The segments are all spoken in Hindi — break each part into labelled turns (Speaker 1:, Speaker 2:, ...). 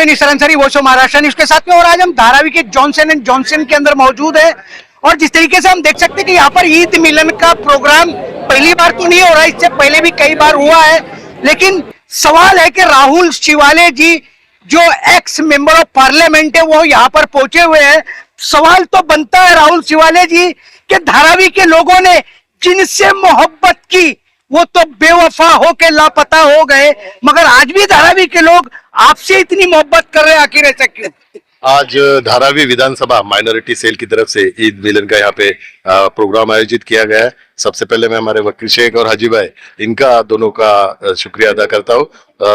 Speaker 1: मैं Nisar Ansari, voice of Maharashtra news के साथ में। और आज हम धारावी के जॉनसन एंड जॉनसन के अंदर मौजूद है और जिस तरीके से हम देख सकते हैं कि यहाँ पर ईद मिलन का प्रोग्राम पहली बार तो नहीं हो रहा है, इससे पहले भी कई बार हुआ है। लेकिन सवाल है कि राहुल शिवाले जी जो एक्स मेंबर ऑफ पार्लियामेंट है वो यहाँ पर पहुंचे हुए हैं। सवाल तो बनता है राहुल शिवाले जी कि धारावी के लोगों ने जिनसे मोहब्बत की वो तो बेवफा होके लापता हो गए, मगर आज भी धारावी के लोग आपसे इतनी मोहब्बत कर रहे हैं, आखिर ऐसा क्यों?
Speaker 2: आज धारावी विधानसभा माइनॉरिटी सेल की तरफ से ईद मिलन का यहाँ पे प्रोग्राम आयोजित किया गया है। सबसे पहले मैं हमारे वकील शेख और हाजी भाई इनका दोनों का शुक्रिया अदा करता हूँ।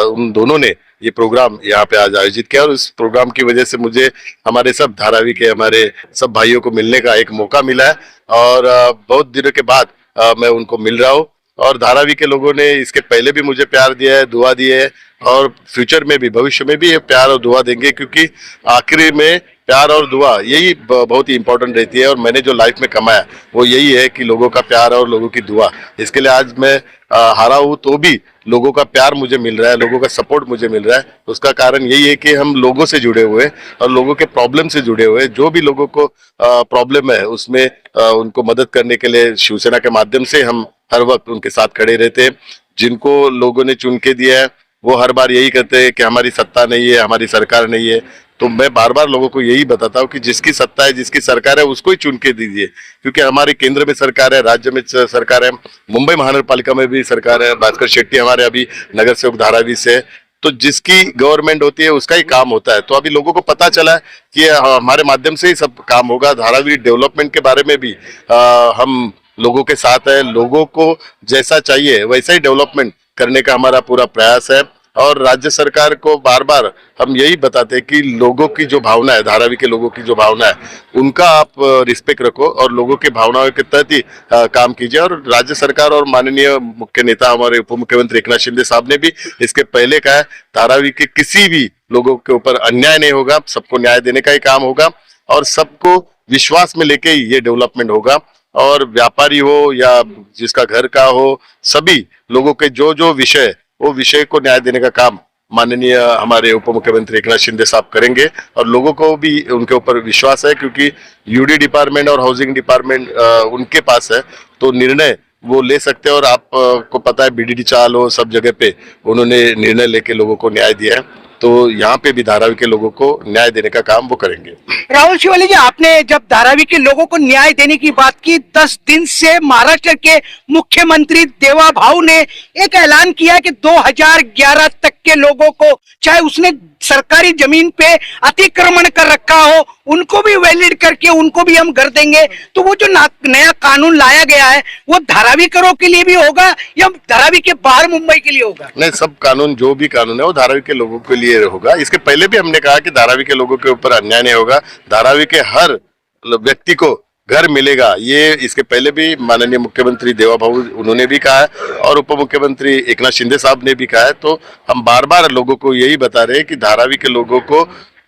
Speaker 2: उन दोनों ने ये प्रोग्राम यहाँ पे आज आयोजित किया और इस प्रोग्राम की वजह से मुझे हमारे सब धारावी के हमारे सब भाइयों को मिलने का एक मौका मिला है और बहुत दिनों के बाद मैं उनको मिल रहा हूँ। और धारावी के लोगों ने इसके पहले भी मुझे प्यार दिया है, दुआ दी है और फ्यूचर में भी, भविष्य में भी ये प्यार और दुआ देंगे, क्योंकि आखिरी में प्यार और दुआ यही बहुत ही इंपॉर्टेंट रहती है। और मैंने जो लाइफ में कमाया वो यही है कि लोगों का प्यार और लोगों की दुआ। इसके लिए आज मैं हारा हूँ तो भी लोगों का प्यार मुझे मिल रहा है, लोगों का सपोर्ट मुझे मिल रहा है। उसका कारण यही है कि हम लोगों से जुड़े हुए और लोगों के प्रॉब्लम से जुड़े हुए। जो भी लोगों को प्रॉब्लम है उसमें उनको मदद करने के लिए शिवसेना के माध्यम से हम हर वक्त उनके साथ खड़े रहते हैं। जिनको लोगों ने चुन के दिया है वो हर बार यही कहते हैं कि हमारी सत्ता नहीं है, हमारी सरकार नहीं है। तो मैं बार बार लोगों को यही बताता हूँ कि जिसकी सत्ता है, जिसकी सरकार है, उसको ही चुन के दीजिए, क्योंकि हमारे केंद्र में सरकार है, राज्य में सरकार है, मुंबई महानगर पालिका में भी सरकार है। भास्कर शेट्टी हमारे अभी नगर सेवक धारावी से, तो जिसकी गवर्नमेंट होती है उसका ही काम होता है। तो अभी लोगों को पता चला है कि हमारे माध्यम से ही सब काम होगा। धारावी डेवलपमेंट के बारे में भी हम लोगों के साथ है, लोगों को जैसा चाहिए वैसा ही डेवलपमेंट करने का हमारा पूरा प्रयास है। और राज्य सरकार को बार बार हम यही बताते हैं कि लोगों की जो भावना है, धारावी के लोगों की जो भावना है, उनका आप रिस्पेक्ट रखो और लोगों के भावनाओं के तहत ही काम कीजिए। और राज्य सरकार और माननीय मुख्य नेता हमारे उप मुख्यमंत्री एकनाथ शिंदे साहब ने भी इसके पहले कहा है, धारावी के किसी भी लोगों के ऊपर अन्याय नहीं होगा, सबको न्याय देने का ही काम होगा और सबको विश्वास में लेके ही ये डेवलपमेंट होगा। और व्यापारी हो या जिसका घर का हो, सभी लोगों के जो जो विषय, वो विषय को न्याय देने का काम माननीय हमारे उप मुख्यमंत्री एकनाथ शिंदे साहब करेंगे। और लोगों को भी उनके ऊपर विश्वास है, क्योंकि यूडी डिपार्टमेंट और हाउसिंग डिपार्टमेंट उनके पास है, तो निर्णय वो ले सकते हैं। और आपको पता है बीडीडी चाल हो, सब जगह पे उन्होंने निर्णय लेके लोगों को न्याय दिया है, तो यहाँ पे भी धारावी के लोगों को न्याय देने का काम वो करेंगे।
Speaker 1: राहुल शिवाले जी, आपने जब धारावी के लोगों को न्याय देने की बात की, 10 दिन से महाराष्ट्र के मुख्यमंत्री देवा भाऊ ने एक ऐलान किया कि 2011 तक के लोगों को, चाहे उसने सरकारी जमीन पे अतिक्रमण कर रखा हो, उनको भी वैलिड करके उनको भी हम घर देंगे। तो वो जो नया कानून लाया गया है वो धारावी करों के लिए भी होगा या धारावी के बाहर मुंबई के लिए होगा?
Speaker 2: नहीं, सब कानून, जो भी कानून है वो धारावी के लोगों के लिए होगा। इसके पहले भी हमने कहा कि धारावी के लोगों के ऊपर अन्याय नहीं होगा, धारावी के हर व्यक्ति को घर मिलेगा। ये इसके पहले भी माननीय मुख्यमंत्री देवा भाऊ उन्होंने भी कहा है और उप मुख्यमंत्री एकनाथ शिंदे साहब ने भी कहा है। तो हम बार बार लोगों को यही बता रहे हैं कि धारावी के लोगों को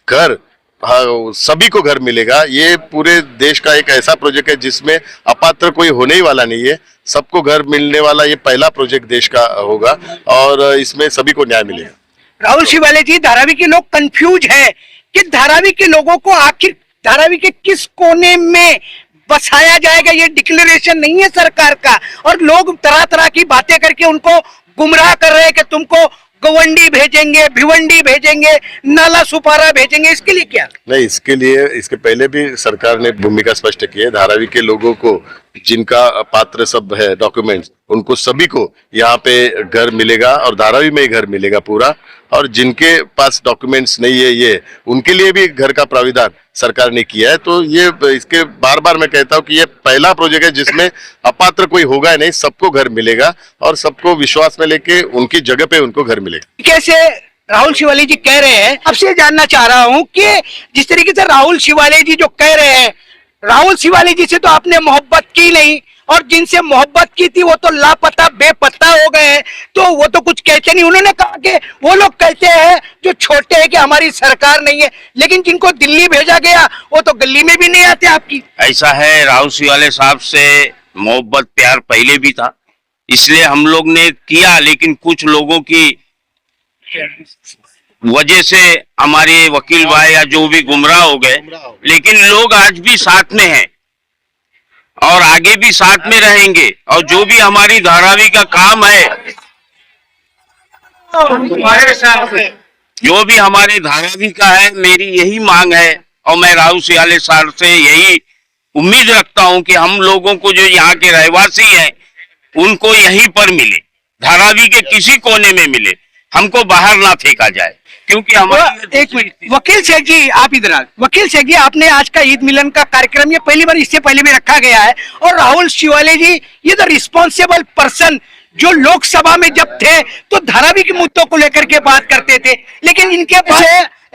Speaker 2: घर, सभी को घर मिलेगा। ये पूरे देश का एक ऐसा प्रोजेक्ट है जिसमें अपात्र कोई होने ही वाला नहीं है, सबको घर मिलने वाला ये पहला प्रोजेक्ट देश का होगा और इसमें सभी को न्याय मिलेगा।
Speaker 1: राहुल शिवाले जी, धारावी के लोग कंफ्यूज है कि धारावी के लोगों को आखिर धारावी के किस कोने में बसाया जाएगा, ये डिक्लेरेशन नहीं है सरकार का। और लोग तरह तरह की बातें करके उनको गुमराह कर रहे हैं कि तुमको गवंडी भेजेंगे, भिवंडी भेजेंगे, नाला सुपारा भेजेंगे। इसके लिए क्या?
Speaker 2: नहीं, इसके लिए इसके पहले भी सरकार ने भूमिका स्पष्ट की है। धारावी के लोगों को जिनका पात्र सब है डॉक्यूमेंट्स, उनको सभी को यहाँ पे घर मिलेगा और धारावी में ही घर मिलेगा पूरा। और जिनके पास डॉक्यूमेंट्स नहीं है ये, उनके लिए भी घर का प्राविधान सरकार ने किया है। तो ये इसके बार बार मैं कहता हूँ कि ये पहला प्रोजेक्ट है जिसमें अपात्र कोई होगा नहीं, सबको घर मिलेगा और सबको विश्वास में लेके उनकी जगह पे उनको घर मिलेगा।
Speaker 1: कैसे राहुल शिवाले जी कह रहे हैं, आपसे जानना चाह रहा हूँ कि जिस तरीके से राहुल शिवाले जी जो कह रहे हैं, राहुल शिवाले जी से तो आपने मोहब्बत की नहीं और जिनसे मोहब्बत की थी वो तो लापता बेपत्ता हो गए हैं, तो वो तो कुछ कहते नहीं। उन्होंने कहा कि वो लोग कहते हैं जो छोटे हैं कि हमारी सरकार नहीं है, लेकिन जिनको दिल्ली भेजा गया वो तो गली में भी नहीं आते आपकी।
Speaker 3: ऐसा है, राहुल शिवाले साहब से मोहब्बत प्यार पहले भी था, इसलिए हम लोग ने किया, लेकिन कुछ लोगों की वजह से हमारे वकील भाई या जो भी गुमराह हो गए, लेकिन लोग आज भी साथ में हैं और आगे भी साथ में रहेंगे। और जो भी हमारी धारावी का काम है, जो भी हमारे धारावी का है, मेरी यही मांग है और मैं राहुल सियाले सर से यही उम्मीद रखता हूं कि हम लोगों को जो यहाँ के रहवासी हैं उनको यहीं पर मिले, धारावी के किसी कोने में मिले, हमको बाहर ना फेंका जाए। क्योंकि हमारी
Speaker 1: एक मिनट, वकील शेख जी आप इधर आ। वकील शेख जी, आपने आज का ईद मिलन का कार्यक्रम ये पहली बार, इससे पहले भी रखा गया है, और राहुल शिवाले जी ये द रिस्पॉन्सिबल पर्सन जो लोकसभा में जब थे तो धारावी के मुद्दों को लेकर के बात करते थे, लेकिन इनके पास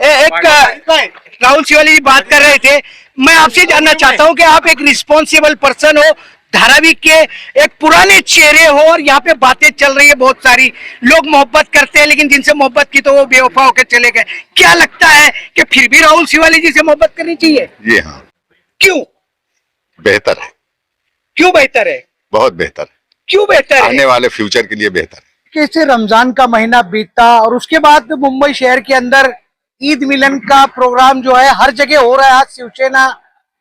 Speaker 1: एक राहुल शिवाले जी बात कर रहे थे। मैं आपसे जानना चाहता हूं कि आप एक रिस्पॉन्सिबल पर्सन हो, धारावी के एक पुराने चेहरे हो, और यहाँ पे बातें चल रही है, बहुत सारी लोग मोहब्बत करते हैं, लेकिन जिनसे मोहब्बत की तो वो बेवफा होकर चले गए। क्या लगता है कि फिर भी राहुल शिवाले जी से मोहब्बत करनी चाहिए?
Speaker 4: जी हाँ,
Speaker 1: क्यों?
Speaker 4: बेहतर है,
Speaker 1: क्यों बेहतर है?
Speaker 4: बहुत बेहतर है,
Speaker 1: क्यों बेहतर है?
Speaker 4: आने वाले फ्यूचर के लिए बेहतर है।
Speaker 1: कैसे रमजान का महीना बीता और उसके बाद मुंबई शहर के अंदर ईद मिलन का प्रोग्राम जो है हर जगह हो रहा है। आज शिवसेना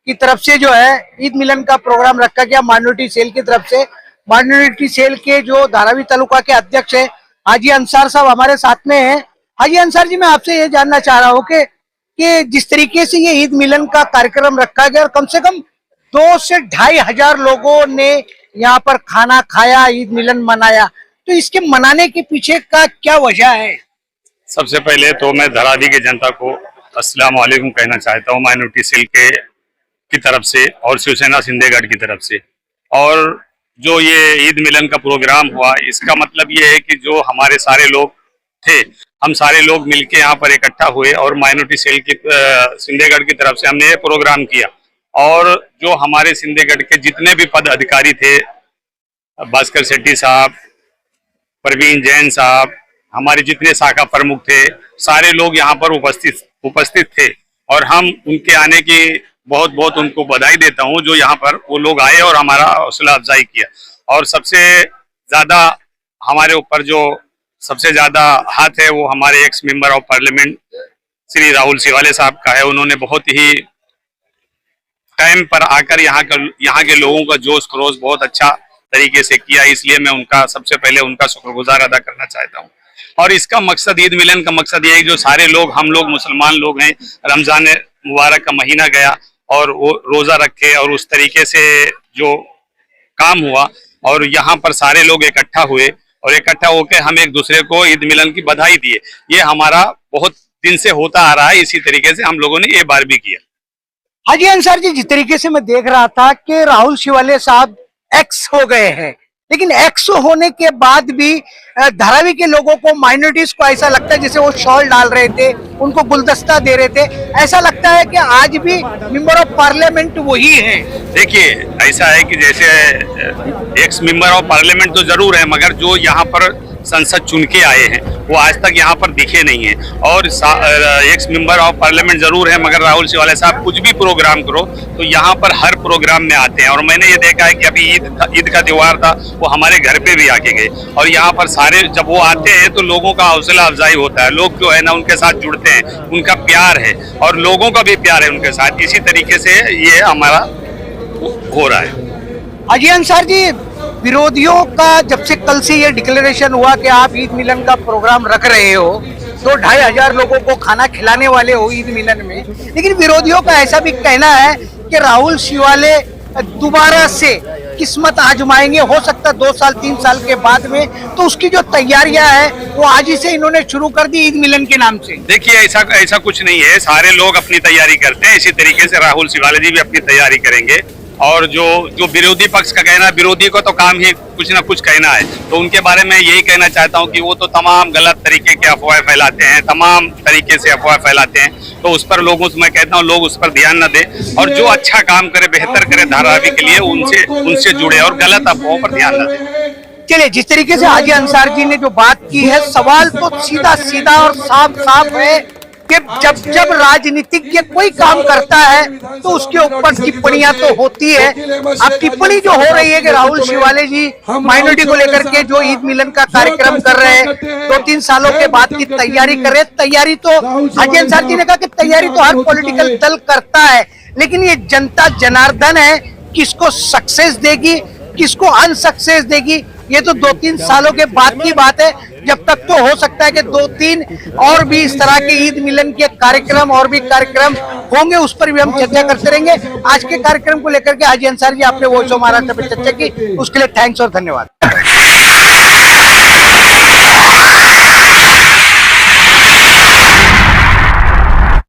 Speaker 1: की तरफ से जो है ईद मिलन का प्रोग्राम रखा गया, माइनॉरिटी सेल की तरफ से। माइनॉरिटी सेल के जो धारावी तालुका के अध्यक्ष है हाजी अंसार साहब हमारे साथ में हैं। हाजी अंसार जी, मैं आपसे ये जानना चाह रहा हूँ कि जिस तरीके से ये ईद मिलन का कार्यक्रम रखा गया और कम से कम 2 से 2,500 लोगों ने यहाँ पर खाना खाया, ईद मिलन मनाया, तो इसके मनाने के पीछे का क्या वजह है?
Speaker 5: सबसे पहले तो मैं धारावी की जनता को अस्सलाम वालेकुम कहना चाहता हूँ, माइनॉरिटी सेल की तरफ से और शिवसेना सिंधेगढ़ की तरफ से। और जो ये ईद मिलन का प्रोग्राम हुआ, इसका मतलब ये है कि जो हमारे सारे लोग थे, हम सारे लोग मिलके यहाँ पर इकट्ठा हुए और माइनॉरिटी सेल की सिंधेगढ़ की तरफ से हमने ये प्रोग्राम किया। और जो हमारे सिंधेगढ़ के जितने भी पद अधिकारी थे, भास्कर शेट्टी साहब, प्रवीण जैन साहब, हमारे जितने शाखा प्रमुख थे, सारे लोग यहाँ पर उपस्थित थे और हम उनके आने की बहुत बहुत उनको बधाई देता हूँ, जो यहाँ पर वो लोग आए और हमारा हौसला अफजाई किया। और सबसे ज्यादा हमारे ऊपर जो सबसे ज्यादा हाथ है वो हमारे ex member of parliament Shri Rahul Shewale साहब का है। उन्होंने बहुत ही टाइम पर आकर यहाँ के लोगों का जोश खरोश बहुत अच्छा तरीके से किया, इसलिए मैं उनका सबसे पहले उनका शुक्रगुजार अदा करना चाहता हूँ। और इसका मकसद, ईद मिलन का मकसद ये है, जो सारे लोग, हम लोग मुसलमान लोग हैं, रमजान मुबारक का महीना गया और वो रोजा रखे और उस तरीके से जो काम हुआ और यहाँ पर सारे लोग इकट्ठा हुए और इकट्ठा होकर हम एक दूसरे को ईद मिलन की बधाई दिए। ये हमारा बहुत दिन से होता आ रहा है, इसी तरीके से हम लोगों ने ये बार भी किया।
Speaker 1: हाजी अंसार जी, जिस तरीके से मैं देख रहा था कि राहुल शिवाले साहब एक्स हो गए हैं, लेकिन एक्स होने के बाद भी धारावी के लोगों को, माइनॉरिटीज को ऐसा लगता है जैसे वो शॉल डाल रहे थे, उनको गुलदस्ता दे रहे थे। ऐसा लगता है कि आज भी मेंबर ऑफ पार्लियामेंट वही है। देखिए,
Speaker 5: ऐसा है कि जैसे एक्स मेंबर ऑफ पार्लियामेंट तो जरूर है, मगर जो यहाँ पर संसद चुन के आए हैं वो आज तक यहाँ पर दिखे नहीं है। और एक्स मेंबर ऑफ पार्लियामेंट जरूर है, मगर राहुल शिवाले साहब कुछ भी प्रोग्राम करो तो यहाँ पर हर प्रोग्राम में आते हैं। और मैंने ये देखा है कि अभी ईद का त्योहार था, वो हमारे घर पे भी आके गए और यहाँ पर सारे जब वो आते हैं तो लोगों का हौसला अफजाई होता है, लोग जो है ना उनके साथ जुड़ते हैं, उनका प्यार है और लोगों का भी प्यार है उनके साथ। इसी तरीके से ये हमारा हो रहा है।
Speaker 1: हाजी अंसार जी, विरोधियों का जब से कल से ये डिक्लेरेशन हुआ कि आप ईद मिलन का प्रोग्राम रख रहे हो, तो 2,500 लोगों को खाना खिलाने वाले हो ईद मिलन में, लेकिन विरोधियों का ऐसा भी कहना है कि राहुल शिवाले दोबारा से किस्मत आजमाएंगे, हो सकता है 2 साल 3 साल के बाद में, तो उसकी जो तैयारियां है वो आज ही से इन्होंने शुरू कर दी ईद मिलन के नाम से।
Speaker 5: देखिए, ऐसा कुछ नहीं है, सारे लोग अपनी तैयारी करते हैं, इसी तरीके से राहुल शिवाले जी भी अपनी तैयारी करेंगे। और जो विरोधी पक्ष का कहना है, विरोधी को तो काम ही कुछ ना कुछ कहना है, तो उनके बारे में यही कहना चाहता हूं कि वो तो तमाम गलत तरीके के अफवाह फैलाते हैं, तमाम तरीके से अफवाह फैलाते हैं। तो उस पर लोगों से मैं कहता हूं लोग उस पर ध्यान न दें और जो अच्छा काम करे, बेहतर करे धारावी के लिए, उनसे जुड़े और गलत अफवाहों पर ध्यान न दें।
Speaker 1: चलिए, जिस तरीके से हाजी अंसार जी ने जो बात की है, सवाल तो सीधा सीधा और साफ साफ है कि जब जब राजनीतिज्ञ कोई काम करता है तो उसके ऊपर टिप्पणियां तो होती है। अब टिप्पणी जो हो रही है कि राहुल शिवाले जी माइनॉरिटी को लेकर के जो ईद मिलन का कार्यक्रम कर रहे हैं, 2-3 सालों के बाद की तैयारी कर रहे हैं। तैयारी तो हाजी अंसारी जी ने कहा कि तैयारी तो हर पॉलिटिकल दल करता है, लेकिन ये जनता जनार्दन है, किसको सक्सेस देगी किसको अनसक्सेस देगी ये तो 2-3 सालों के बाद की बात है। जब तक तो हो सकता है कि 2-3 और भी इस तरह के ईद मिलन के कार्यक्रम और भी कार्यक्रम होंगे, उस पर भी हम चर्चा करते रहेंगे। आज के कार्यक्रम को लेकर के हाजी अंसारी जी आपने वॉइस ऑफ महाराष्ट्र पे चर्चा की, उसके लिए थैंक्स और धन्यवाद।